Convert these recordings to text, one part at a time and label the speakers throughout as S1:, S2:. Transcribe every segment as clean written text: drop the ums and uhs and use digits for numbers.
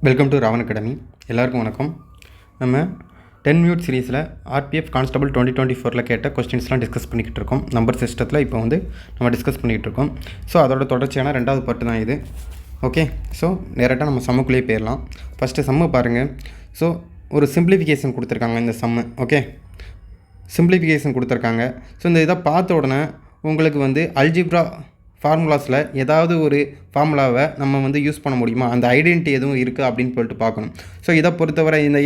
S1: Welcome to Raavan academy. எல்லாருக்கும் வணக்கம். நம்ம 10 மினிட் சீரீஸில் ஆர்பிஎஃப் கான்ஸ்டபிள் 2024 கேட்ட கொஸ்டின்ஸ்லாம் டிஸ்கஸ் பண்ணிக்கிட்டு இருக்கோம். நம்பர் சிஸ்டத்தில் இப்போ வந்து நம்ம டிஸ்கஸ் பண்ணிக்கிட்டு இருக்கோம். ஸோ அதோட தொடர்ச்சியான ரெண்டாவது பாட்டு தான் இது. ஓகே, ஸோ நேரட்டாக நம்ம சம்முக்குள்ளேயே போயிடலாம். ஃபஸ்ட்டு சம்மு பாருங்கள். ஸோ ஒரு சிம்பிளிஃபிகேஷன் கொடுத்துருக்காங்க இந்த சம்மு. ஓகே, சிம்பிளிஃபிகேஷன் கொடுத்துருக்காங்க. ஸோ இந்த இதை பார்த்த உடனே உங்களுக்கு வந்து அல்ஜிப்ரா ஃபார்முலாஸில் ஏதாவது ஒரு ஃபார்முலாவை நம்ம வந்து யூஸ் பண்ண முடியுமா, அந்த ஐடென்டிட்டி எதுவும் இருக்குது அப்படின்னு சொல்லிட்டு பார்க்கணும். ஸோ இதை பொறுத்தவரை இந்த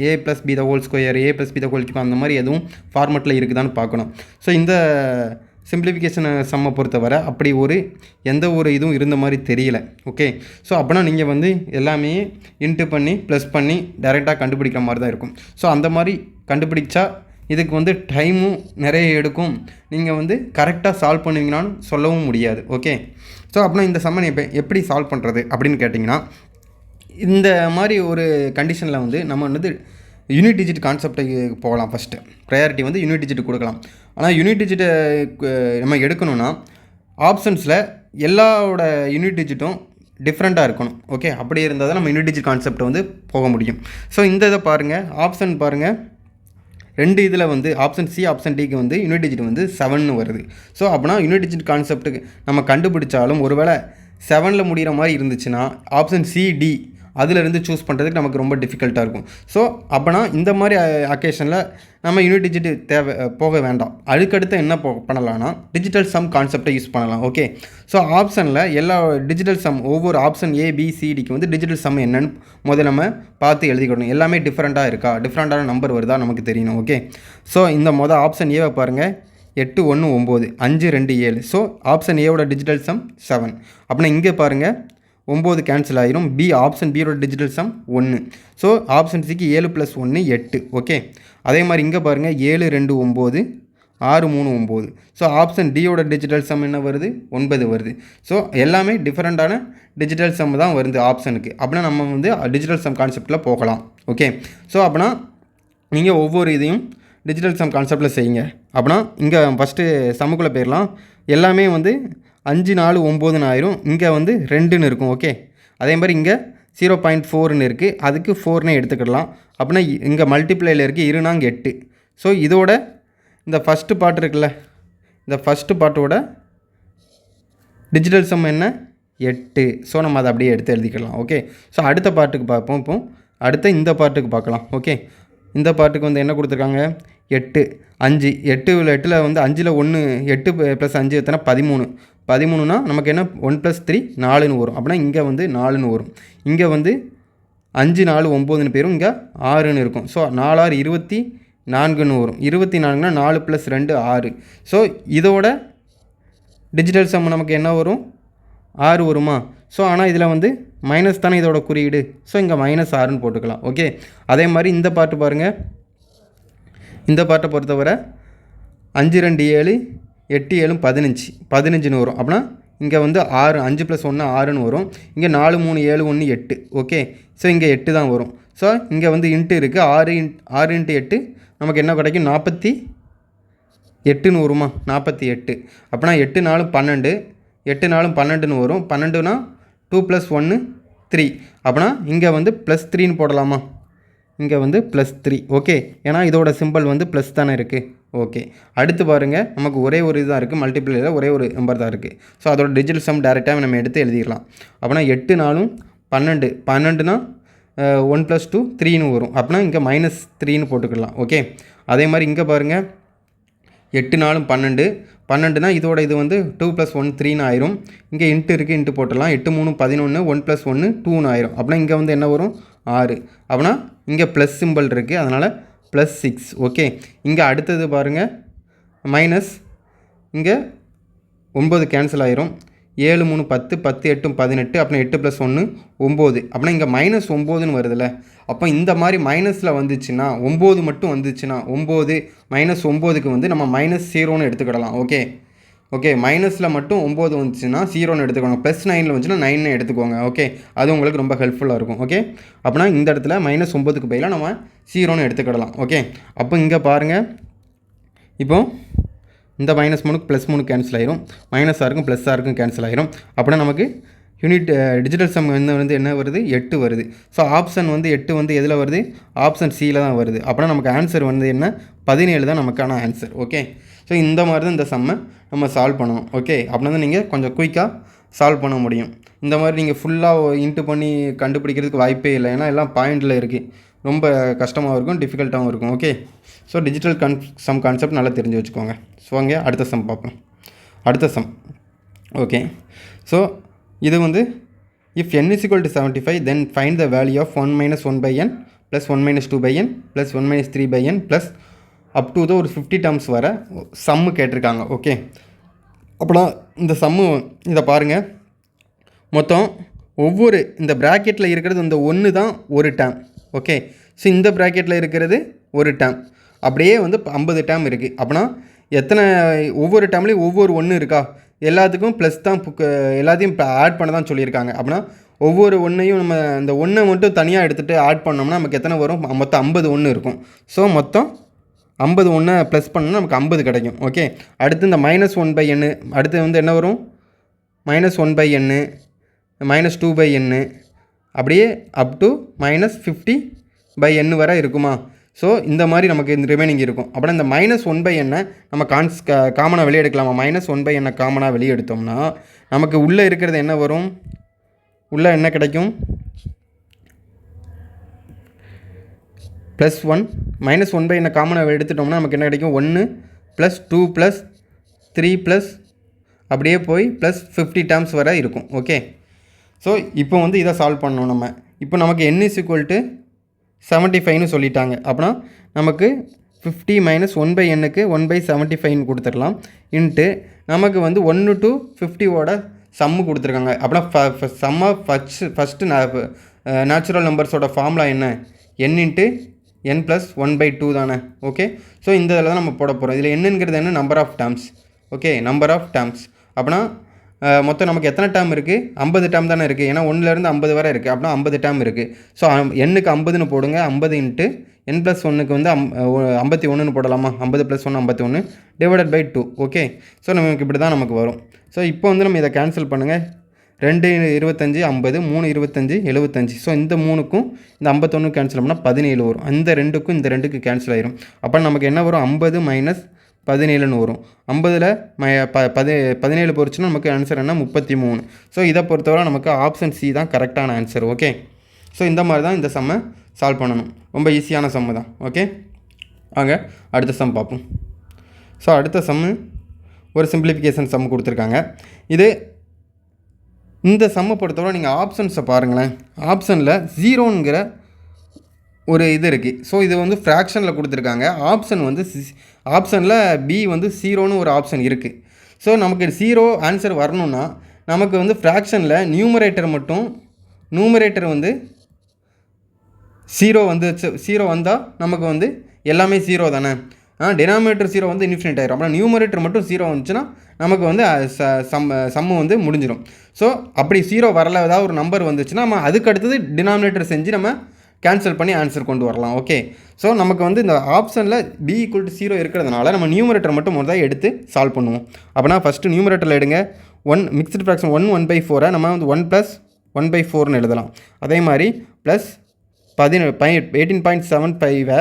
S1: A plus B the whole square, A plus B the whole cube அந்த மாதிரி எதுவும் ஃபார்மெட்டில் இருக்குதான்னு பார்க்கணும். ஸோ இந்த சிம்பிளிஃபிகேஷன் சம்மை பொறுத்தவரை அப்படி எந்த ஒரு இதுவும் இருந்த மாதிரி தெரியல. ஓகே, ஸோ அப்படின்னா நீங்கள் வந்து எல்லாமே இன்ட்டு பண்ணி ப்ளஸ் பண்ணி டைரெக்டாக கண்டுபிடிக்கிற மாதிரி தான் இருக்கும். ஸோ அந்த மாதிரி கண்டுபிடிச்சா இதுக்கு வந்து டைமும் நிறைய எடுக்கும். நீங்கள் வந்து கரெக்டாக சால்வ் பண்ணுவீங்கன்னான்னு சொல்லவும் முடியாது. ஓகே, ஸோ அப்படின்னா இந்த சம்மனை எப்படி சால்வ் பண்ணுறது அப்படின்னு கேட்டிங்கன்னா, இந்த மாதிரி ஒரு கண்டிஷனில் வந்து நம்ம வந்து யூனிட் டிஜிட் கான்செப்டுக்கு போகலாம். ஃபஸ்ட்டு ப்ரையாரிட்டி வந்து யூனிட் டிஜிட் கொடுக்கலாம். ஆனால் யூனிட் டிஜிட்டை நம்ம எடுக்கணும்னா ஆப்ஷன்ஸில் எல்லாரோட யூனிட் டிஜிட்டும் டிஃப்ரெண்ட்டாக இருக்கணும். ஓகே, அப்படி இருந்தால் தான் நம்ம யூனிட் டிஜிட் கான்செப்டை வந்து போக முடியும். ஸோ இந்த இதை பாருங்கள், ஆப்ஷன் பாருங்கள். ரெண்டு இதில் வந்து ஆப்ஷன் சி ஆப்ஷன் டிக்கு வந்து யூனிட் டிஜிட் வந்து 7 வருது. ஸோ அப்படின்னா யூனிட் டிஜிட் கான்செப்ட்டுக்கு நம்ம கண்டுபிடிச்சாலும் ஒருவேளை 7ல் முடிகிற மாதிரி இருந்துச்சுன்னா ஆப்ஷன் சி டி அதிலிருந்து சூஸ் பண்ணுறதுக்கு நமக்கு ரொம்ப டிஃபிகல்ட்டாக இருக்கும். ஸோ அப்படின்னா இந்த மாதிரி அக்கேஷனில் நம்ம யூனிட் டிஜிட் போக வேண்டாம். அதுக்கடுத்து என்ன பண்ணலாம்னா டிஜிட்டல் சம் கான்செப்டை யூஸ் பண்ணலாம். ஓகே, ஸோ ஆப்ஷனில் எல்லா டிஜிட்டல் சம் ஒவ்வொரு ஆப்ஷன் ஏபிசிடிக்கு வந்து டிஜிட்டல் சம் என்னன்னு முதல்ல நம்ம பார்த்து எழுதிக்கணும். எல்லாமே டிஃப்ரெண்ட்டாக இருக்கா, டிஃப்ரெண்ட்டான நம்பர் வருதா நமக்கு தெரியணும். ஓகே, ஸோ இந்த ஆப்ஷன் ஏவை பாருங்கள், 8 1 9 5 2 7. ஸோ ஆப்ஷன் ஏவோட டிஜிட்டல் சம் 7. அப்படின்னா இங்கே பாருங்கள் 9 கேன்சல் ஆகிரும். பி ஆப்ஷன் பியோட டிஜிட்டல் சம் 1. ஸோ ஆப்ஷன் சிக்கு 7 + 1 8. ஓகே, அதே மாதிரி இங்கே பாருங்கள் 7 2 9 6 3 9. ஸோ ஆப்ஷன் டியோட டிஜிட்டல் சம் என்ன வருது, 9 வருது. ஸோ எல்லாமே டிஃப்ரெண்ட்டான டிஜிட்டல் சம் தான் வருது ஆப்ஷனுக்கு. அப்படின்னா நம்ம வந்து டிஜிட்டல் சம் கான்செப்டில் போகலாம். ஓகே, ஸோ அப்படின்னா நீங்கள் ஒவ்வொரு இதையும் டிஜிட்டல் சம் கான்செப்டில் செய்யுங்க. அப்படின்னா இங்கே ஃபஸ்ட்டு சம்முக்குள்ளே போயிடலாம். எல்லாமே வந்து 5 4 9 ஆயிரும். இங்கே வந்து 2ன்னு இருக்கும். ஓகே, அதே மாதிரி இங்கே 0.4ன்னு இருக்குது, அதுக்கு 4னே எடுத்துக்கிடலாம். அப்படின்னா இங்கே மல்டிப்ளையில் இருக்குது, 2 4 8. ஸோ இதோட இந்த ஃபஸ்ட்டு பார்ட் இருக்குல்ல, இந்த ஃபஸ்ட்டு பார்ட்டோட டிஜிட்டல் சம் என்ன, 8. ஸோ நம்ம அதை அப்படியே எடுத்து எழுதிக்கலாம். ஓகே, ஸோ அடுத்த பார்ட்டுக்கு பார்ப்போம். இப்போ அடுத்த இந்த பார்ட்டுக்கு பார்க்கலாம். ஓகே, இந்த பார்ட்டுக்கு வந்து என்ன கொடுத்துருக்காங்க, 8 5 8ல் வந்து 5ல் 1 8 + 5 எத்தனை 13. 13னா நமக்கு என்ன 1 + 3 4ன்னு வரும். அப்படின்னா இங்கே வந்து 4ன்னு வரும். இங்கே வந்து 5 4 9ன்னு பேரும், இங்கே 6ன்னு இருக்கும். ஸோ 4 6 24ன்னு வரும். 24னா 4 + 2 6. ஸோ இதோட டிஜிட்டல் சம் நமக்கு என்ன வரும், 6 வருமா. ஸோ ஆனால் இதில் வந்து மைனஸ் தானே இதோட குறியீடு. ஸோ இங்கே -6ன்னு போட்டுக்கலாம். ஓகே, அதே மாதிரி இந்த பார்ட்டு பாருங்கள். இந்த பார்ட்டை பொறுத்தவரை 5 2 7 8 7 15ன்னு வரும். அப்படின்னா இங்கே வந்து 6 5 + 1 6ன்னு வரும். இங்கே 4 3 7 1 8. ஓகே, ஸோ இங்கே 8 தான் வரும். ஸோ இங்கே வந்து இன்ட்டு இருக்குது. 6 × 8 நமக்கு என்ன கிடைக்கும், 48ன்னு வருமா, 48. அப்படின்னா 8 4 12 8 4 12ன்னு வரும். 12னா 2 + 1 3. அப்படின்னா இங்கே வந்து +3ன்னு போடலாமா, இங்கே வந்து +3. ஓகே, ஏன்னா இதோட சிம்பிள் வந்து ப்ளஸ் தானே இருக்குது. ஓகே, அடுத்து பாருங்கள், நமக்கு ஒரே ஒரு இதுதான் இருக்குது, மல்டிப்ளையில் ஒரே ஒரு நம்பர் தான் இருக்குது. ஸோ அதோட டிஜிட்டல் சம் டேரெக்டாக நம்ம எடுத்து எழுதிடலாம். அப்படின்னா 8 4 12 12னா 1 + 2 3ன்னு வரும். அப்படின்னா இங்கே -3ன்னு போட்டுக்கலாம். ஓகே, அதே மாதிரி இங்கே பாருங்கள் 8 4 12 12னா இதோட இது வந்து 2 + 1 3ன்னு ஆயிரும். இங்கே இன்ட்டு இருக்குது, இன்ட்டு போட்டுடலாம். 8 3 11 1 + 1 2ன்னு ஆயிரும். அப்படின்னா இங்கே வந்து என்ன வரும், 6. அப்படின்னா இங்கே ப்ளஸ் சிம்பிள் இருக்குது, அதனால் +6. ஓகே, இங்கே அடுத்தது பாருங்கள் மைனஸ், இங்கே 9 கேன்சல் ஆயிரும். 7 3 10 10 8 18. அப்படின்னா 8 + 1 9. அப்படின்னா இங்கே -9ன்னு வருதுல்ல. அப்போ இந்த மாதிரி மைனஸில் வந்துச்சுன்னா 9 மட்டும் வந்துச்சுன்னா 9 -9க்கு வந்து நம்ம -0ன்னு எடுத்துக்கிடலாம். ஓகே ஓகே, மைனஸில் மட்டும் 9 வந்துச்சுன்னா 0ன்னு எடுத்துக்கோங்க. +9ல் வந்துச்சுன்னா 9ன்னு எடுத்துக்கோங்க. ஓகே, அது உங்களுக்கு ரொம்ப ஹெல்ப்ஃபுல்லாக இருக்கும். ஓகே, அப்படின்னா இந்த இடத்துல -9க்கு பதிலாக நம்ம 0ன்னு எடுத்துக்கிடலாம். ஓகே, அப்போ இங்கே பாருங்கள், இப்போ இந்த -3க்கு +3 கேன்சல் ஆயிரும். -6க்கும் +6க்கும் கேன்சல் ஆயிரும். அப்படின்னா நமக்கு யூனிட் டிஜிட்டல் சம் வந்து என்ன வருது 8 வருது. ஸோ ஆப்ஷன் வந்து 8 வந்து எதில் வருது, ஆப்ஷன் சியில் தான் வருது. அப்படின்னா நமக்கு ஆன்சர் வந்து என்ன 17 தான் நமக்கான ஆன்சர். ஓகே, ஸோ இந்த மாதிரி தான் இந்த சம்மை நம்ம சால்வ் பண்ணணும். ஓகே, அப்படின்னா தான் நீங்கள் கொஞ்சம் குயிக்காக சால்வ் பண்ண முடியும். இந்த மாதிரி நீங்கள் ஃபுல்லாக இன்ட்டு பண்ணி கண்டுபிடிக்கிறதுக்கு வாய்ப்பே இல்லை. ஏன்னா எல்லாம் பாயிண்டில் இருக்குது, ரொம்ப கஷ்டமாகவும் இருக்கும், டிஃபிகல்ட்டாகவும் இருக்கும். Okay, so digital some concept நல்லா தெரிஞ்சு வச்சுக்கோங்க. ஸோ அங்கே அடுத்த சம் பார்ப்போம். அடுத்த சம் ஓகே, ஸோ இது வந்து if n is equal to 75 then find the value of 1 minus 1 by n plus 1 minus 2 by n plus 1 minus 3 by n plus up to the ஒரு 50 terms வர சம்மு கேட்டிருக்காங்க. Okay, அப்படின்னா இந்த சம்மு இதை பாருங்கள், மொத்தம் ஒவ்வொரு இந்த ப்ராக்கெட்டில் இருக்கிறது இந்த ஒன்று தான் ஒரு டேம். ஓகே, ஸோ இந்த ப்ராக்கெட்டில் இருக்கிறது ஒரு டேம், அப்படியே வந்து 50 டேம் இருக்குது. அப்படின்னா எத்தனை ஒவ்வொரு டேம்லேயும் ஒவ்வொரு ஒன்று இருக்கா, எல்லாத்துக்கும் ப்ளஸ் தான், எல்லாத்தையும் இப்போ ஆட் பண்ண தான் சொல்லியிருக்காங்க. அப்படின்னா ஒவ்வொரு ஒன்றையும் நம்ம இந்த ஒன்றை மட்டும் தனியாக எடுத்துகிட்டு ஆட் பண்ணோம்னா நமக்கு எத்தனை வரும், மொத்தம் 50 ஒன்று இருக்கும். ஸோ மொத்தம் 50 ஒன்று ப்ளஸ் பண்ணால் நமக்கு 50 கிடைக்கும். ஓகே, அடுத்து இந்த -1/n, அடுத்து வந்து என்ன வரும், -1/n, -2/n, அப்படியே அப் டு -50/n வரை இருக்குமா. ஸோ இந்த மாதிரி நமக்கு இந்த ரிமைனிங் இருக்கும். அப்புறம் இந்த -1/n நம்ம காமனாக வெளியே எடுக்கலாமா, -1/n காமனாக வெளியே எடுத்தோம்னா நமக்கு உள்ளே இருக்கிறது என்ன வரும், உள்ளே என்ன கிடைக்கும், +1 -1/n காமனாக எடுத்துட்டோம்னா நமக்கு என்ன கிடைக்கும், 1 + 2 + 3 + அப்படியே போய் +50 டேர்ம்ஸ் வரை இருக்கும். ஓகே, ஸோ இப்போ வந்து இதை சால்வ் பண்ணணும் நம்ம. இப்போ நமக்கு n is equal to 75ன்னு சொல்லிட்டாங்க. அப்படின்னா நமக்கு 50 - 1/nக்கு 1/75 கொடுத்துடலாம். இன்ட்டு நமக்கு வந்து 1 to 50 சம்மு கொடுத்துருக்காங்க. அப்படின்னா சம்மா ஃபஸ்ட்டு நேச்சுரல் நம்பர்ஸோட ஃபார்முலா என்ன, n × n + 1/2 தானே. ஓகே, ஸோ இந்த இதில் தான் நம்ம போட போகிறோம். இதில் என்னங்கிறது என்ன, number of terms. Okay, number of terms. அப்படின்னா மொத்தம் நமக்கு எத்தனை டேர்ம் இருக்குது, 50 டேர்ம் தானே இருக்குது. ஏன்னா 1லேருந்து 50 வரை இருக்குது. அப்படின்னா 50 டேர்ம் இருக்குது. ஸோ n-க்கு 50ன்னு போடுங்க, 50 × n + 1க்கு வந்து 51ன்னு போடலாமா, 50 + 1 51 /2. ஓகே, ஸோ நமக்கு இப்படி தான் நமக்கு வரும். ஸோ இப்போ வந்து நம்ம இதை கேன்சல் பண்ணுங்கள். 2 25 50, 3 25 75. ஸோ இந்த 3க்கும் இந்த 51 கேன்சல் பண்ணால் 17 வரும். அந்த 2க்கும் இந்த 2க்கு கேன்சல் ஆயிரும். அப்போ நமக்கு என்ன வரும், 50 - 17ன்னு வரும். 50ல் 17 போச்சுன்னா நமக்கு ஆன்சர் என்ன, 33. ஸோ இதை பொறுத்தவரை நமக்கு ஆப்ஷன் சி தான் கரெக்டான ஆன்சர். ஓகே, ஸோ இந்த மாதிரி தான் இந்த சம்மை சால்வ் பண்ணணும். ரொம்ப ஈஸியான சம்மு தான். ஓகே, வாங்க அடுத்த சம் பார்ப்போம். ஸோ அடுத்த சம்மு ஒரு சிம்பிளிஃபிகேஷன் சம் கொடுத்துருக்காங்க. இது இந்த சம்மை பொறுத்தவரை நீங்கள் ஆப்ஷன்ஸை பாருங்களேன். ஆப்ஷனில் 0ங்கிற ஒரு இது இருக்குது. ஸோ இது வந்து ஃப்ராக்ஷனில் கொடுத்துருக்காங்க. ஆப்ஷன் வந்து ஆப்ஷனில் பி வந்து 0ன்னு ஒரு ஆப்ஷன் இருக்குது. ஸோ நமக்கு 0 ஆன்சர் வரணுன்னா நமக்கு வந்து ஃப்ராக்ஷனில் நியூமரேட்டர் வந்து 0 வந்து 0 வந்தால் நமக்கு வந்து எல்லாமே 0 தானே. டினாமினேட்டர் 0 வந்து இன்ஃபினிட் ஆயிரும். அப்படின்னா நியூமரேட்டர் மட்டும் 0 வந்துச்சுன்னா நமக்கு வந்து சம்மு வந்து முடிஞ்சிடும். ஸோ அப்படி 0 வரல, ஏதாவது ஒரு நம்பர் வந்துச்சுன்னா நம்ம அதுக்கு அடுத்தது டினாமினேட்டர் செஞ்சு நம்ம கேன்சல் பண்ணி ஆன்சர் கொண்டு வரலாம். ஓகே, ஸோ நமக்கு வந்து இந்த ஆப்ஷனில் b = 0 இருக்கிறதுனால நம்ம நியூமரேட்டர் மட்டும் முதல்ல எடுத்து சால்வ் பண்ணுவோம். அப்படின்னா ஃபஸ்ட்டு நியூமரேட்டரில் எடுங்க. 1 மிக்ஸ்டு ஃப்ராக்ஷன் 1/4 நம்ம வந்து 1 + 1/4ன்னு எழுதலாம். அதே மாதிரி ப்ளஸ் 18.75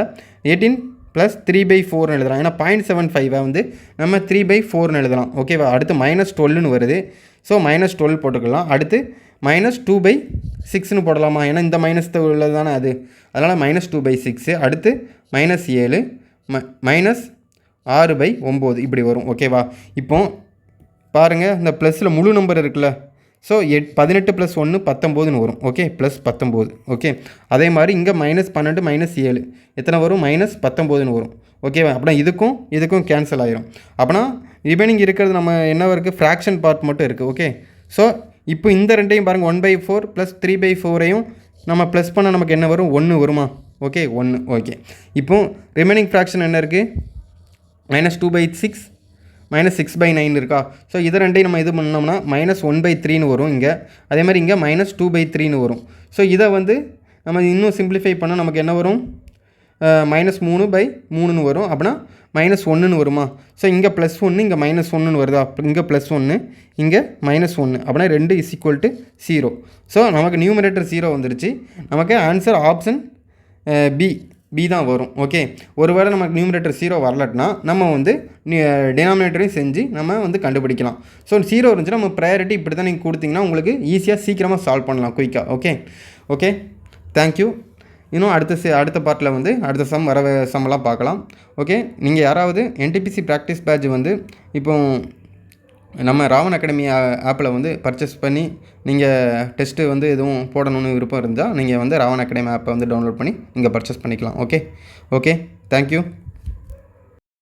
S1: 18 + 3/4ன்னு எழுதலாம். ஏன்னா 0.75 வந்து நம்ம 3/4ன்னு எழுதலாம். ஓகேவா. அடுத்து -12ன்னு வருது. ஸோ -12 போட்டுக்கலாம். அடுத்து -2/6ன்னு போடலாமா, ஏன்னா இந்த மைனஸ் உள்ளது தானே அது, அதனால் -2/6. அடுத்து -7 -6/9 இப்படி வரும். ஓகேவா. இப்போ பாருங்கள், இந்த ப்ளஸில் முழு நம்பர் இருக்குல்ல. ஸோ 18 + 1 19ன்னு வரும். ஓகே, +19. ஓகே, அதே மாதிரி இங்கே -12 -7 எத்தனை வரும், -19ன்னு வரும். ஓகேவா. அப்படின்னா இதுக்கும் கேன்சல் ஆகிரும். அப்படின்னா ரிமைனிங் இருக்கிறது நம்ம என்ன இருக்குது, ஃப்ராக்ஷன் பார்ட் மட்டும் இருக்குது. ஓகே, ஸோ இப்போ இந்த ரெண்டையும் பாருங்கள், 1/4 + 3/4ஐயும் நம்ம ப்ளஸ் பண்ணால் நமக்கு என்ன வரும், 1 வருமா. ஓகே, 1. ஓகே, இப்போ ரிமைனிங் ஃப்ராக்ஷன் என்ன இருக்குது, -2/6 -6/9 இருக்கா. ஸோ இதை ரெண்டையும் நம்ம இது பண்ணோம்னா -1/3ன்னு வரும் இங்கே. அதே மாதிரி இங்கே -2/3ன்னு வரும். ஸோ இதை வந்து நம்ம இன்னும் சிம்பிளிஃபை பண்ணால் நமக்கு என்ன வரும், -3/3ன்னு வரும். அப்படின்னா -1ன்னு வருமா? ஸோ இங்கே +1 இங்கே -1ன்னு வருதா? இங்கே +1 இங்கே -1 அப்படின்னா 2 = 0. ஸோ நமக்கு நியூமரேட்டர் 0 வந்துருச்சு. நமக்கு ஆன்சர் ஆப்ஷன் பி தான் வரும். ஓகே, ஒருவேளை நமக்கு நியூமரேட்டர் 0 வரலட்னா நம்ம வந்து டினாமினேட்டரையும் செஞ்சு நம்ம வந்து கண்டுபிடிக்கலாம். ஸோ 0 இருந்துச்சுன்னா நம்ம ப்ரையாரிட்டி இப்படி தான் நீங்கள் கொடுத்தீங்கன்னா உங்களுக்கு ஈஸியாக சீக்கிரமாக சால்வ் பண்ணலாம் குயிக்காக. Okay thank you. இன்னும் அடுத்த பார்ட்டில் வந்து அடுத்த சம்மெல்லாம் பார்க்கலாம். ஓகே, நீங்கள் யாராவது NTPC ப்ராக்டிஸ் பேட்ச் வந்து இப்போ நம்ம ராவன் அகாடமி ஆப்பில் வந்து பர்ச்சேஸ் பண்ணி நீங்கள் டெஸ்ட்டு வந்து எதுவும் போடணும்னு விருப்பம் இருந்தால் நீங்கள் வந்து ராவன் அகாடமி ஆப்பை வந்து டவுன்லோட் பண்ணி நீங்கள் பர்ச்சேஸ் பண்ணிக்கலாம். Okay thank you.